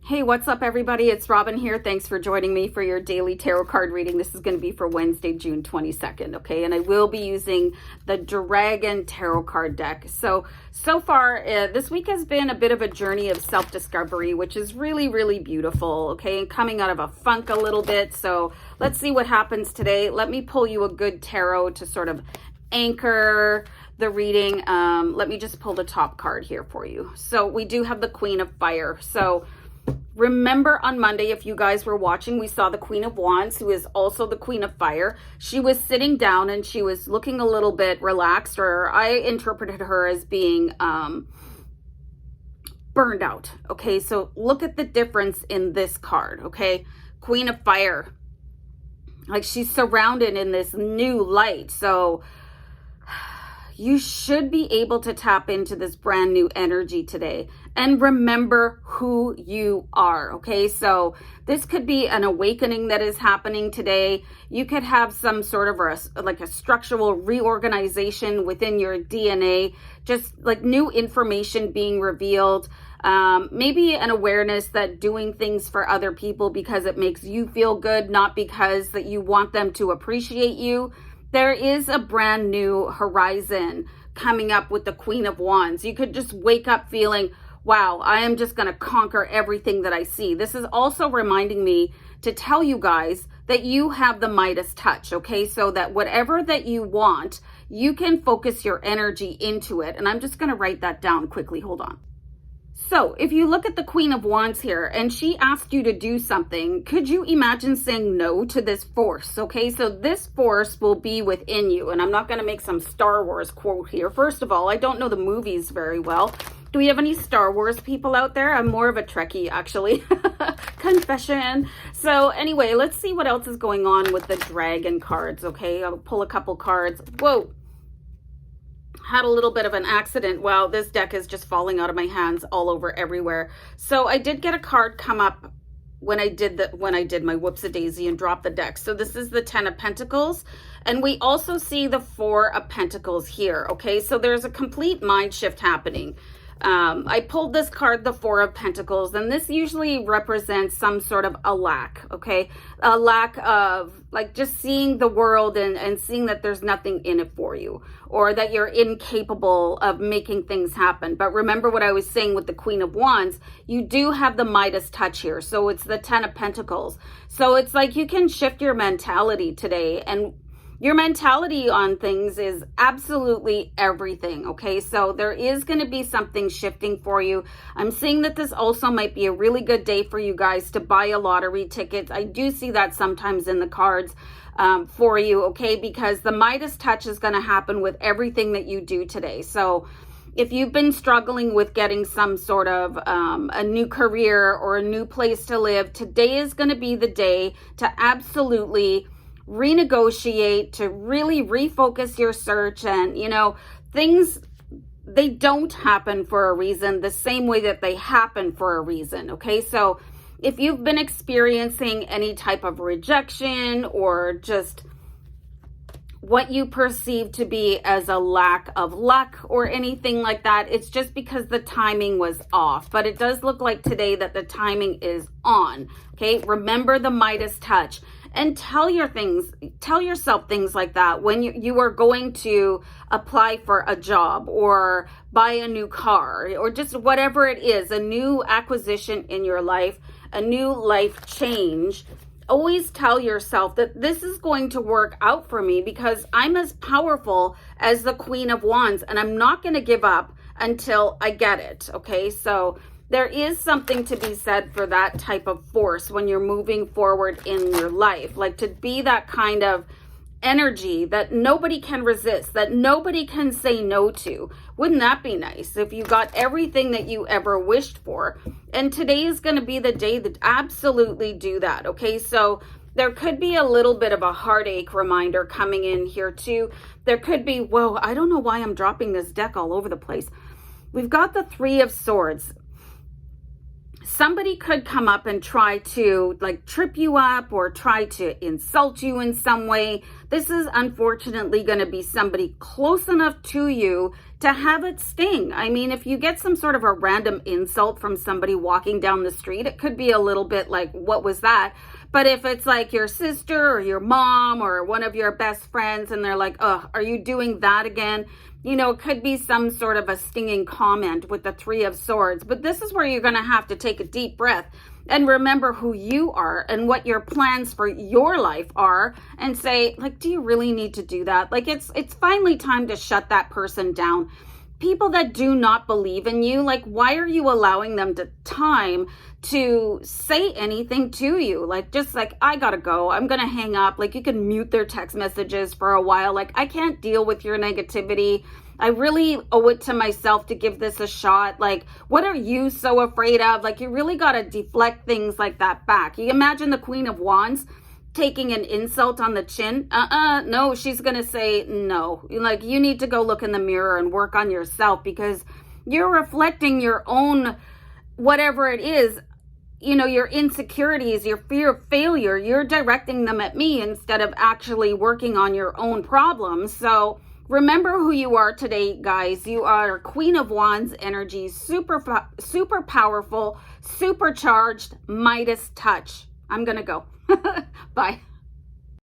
Hey, what's up, everybody? It's Robin here. Thanks for joining me for your daily tarot card reading. This is going to be for Wednesday, June 22nd, okay? And I will be using the Dragon Tarot card deck. So far, this week has been a bit of a journey of self-discovery, which is really, really beautiful, okay? And coming out of a funk a little bit. So let's see what happens today. Let me pull you a good tarot to sort of anchor the reading. Let me just pull the top card here for you. So we do have the Queen of Fire. So remember on Monday, if you guys were watching, we saw the Queen of Wands, who is also the Queen of Fire. She was sitting down and she was looking a little bit relaxed, or I interpreted her as being burned out. Okay, so look at the difference in this card, okay? Queen of Fire. Like, she's surrounded in this new light. So you should be able to tap into this brand new energy today and remember who you are, okay? So this could be an awakening that is happening today. You could have some sort of a structural reorganization within your DNA, just like new information being revealed. Maybe an awareness that doing things for other people because it makes you feel good, not because that you want them to appreciate you. There is a brand new horizon coming up with the Queen of Wands. You could just wake up feeling, wow, I am just going to conquer everything that I see. This is also reminding me to tell you guys that you have the Midas touch, okay? So that whatever that you want, you can focus your energy into it. And I'm just going to write that down quickly. Hold on. So if you look at the Queen of Wands here and she asked you to do something, could you imagine saying no to this force? Okay, so this force will be within you. And I'm not going to make some Star Wars quote here. First of all, I don't know the movies very well. Do we have any Star Wars people out there? I'm more of a Trekkie, actually. Confession. So anyway, let's see what else is going on with the Dragon cards, okay? I'll pull a couple cards. Whoa. Had a little bit of an accident. Wow, this deck is just falling out of my hands all over everywhere. So I did get a card come up when I did my whoops-a-daisy and dropped the deck. So this is the 10 of Pentacles, and we also see the 4 of Pentacles here. Okay, so there's a complete mind shift happening. I pulled this card, the 4 of Pentacles, and this usually represents some sort of a lack, okay? A lack of, like, just seeing the world and seeing that there's nothing in it for you, or that you're incapable of making things happen. But remember what I was saying with the Queen of Wands, you do have the Midas touch here. So it's the 10 of Pentacles. So it's like you can shift your mentality today, and your mentality on things is absolutely everything, okay? So there is going to be something shifting for you. I'm seeing that this also might be a really good day for you guys to buy a lottery ticket. I do see that sometimes in the cards for you, okay? Because the Midas touch is going to happen with everything that you do today. So if you've been struggling with getting some sort of a new career or a new place to live, today is going to be the day to absolutely renegotiate, to really refocus your search. And you know, things, they don't happen for a reason the same way that they happen for a reason, okay? So if you've been experiencing any type of rejection or just what you perceive to be as a lack of luck or anything like that, it's just because the timing was off. But it does look like today that the timing is on, okay? Remember the Midas touch. And tell yourself things like that when you are going to apply for a job or buy a new car or just whatever it is, a new acquisition in your life, a new life change. Always tell yourself that this is going to work out for me because I'm as powerful as the Queen of Wands, and I'm not going to give up until I get it, okay? So there is something to be said for that type of force when you're moving forward in your life, like to be that kind of energy that nobody can resist, that nobody can say no to. Wouldn't that be nice if you got everything that you ever wished for? And today is going to be the day that absolutely do that, okay? So there could be a little bit of a heartache reminder coming in here too. There could be, whoa, I don't know why I'm dropping this deck all over the place. We've got the 3 of Swords. Somebody could come up and try to like trip you up or try to insult you in some way. This is unfortunately going to be somebody close enough to you to have it sting. I mean, if you get some sort of a random insult from somebody walking down the street, it could be a little bit like, what was that? But if it's like your sister or your mom or one of your best friends and they're like, oh, are you doing that again? You know, it could be some sort of a stinging comment with the Three of Swords. But this is where you're going to have to take a deep breath and remember who you are and what your plans for your life are, and say, like, do you really need to do that? Like, it's finally time to shut that person down. People that do not believe in you, like, why are you allowing them time to say anything to you? Like, just like, I gotta go, I'm gonna hang up. Like, you can mute their text messages for a while. Like, I can't deal with your negativity. I really owe it to myself to give this a shot. Like, what are you so afraid of? Like, you really got to deflect things like that back. You imagine the Queen of Wands taking an insult on the chin. No, she's going to say no. Like, you need to go look in the mirror and work on yourself, because you're reflecting your own, whatever it is, you know, your insecurities, your fear of failure. You're directing them at me instead of actually working on your own problems. So remember who you are today, guys. You are Queen of Wands energy, super powerful, supercharged, Midas touch. I'm going to go. Bye.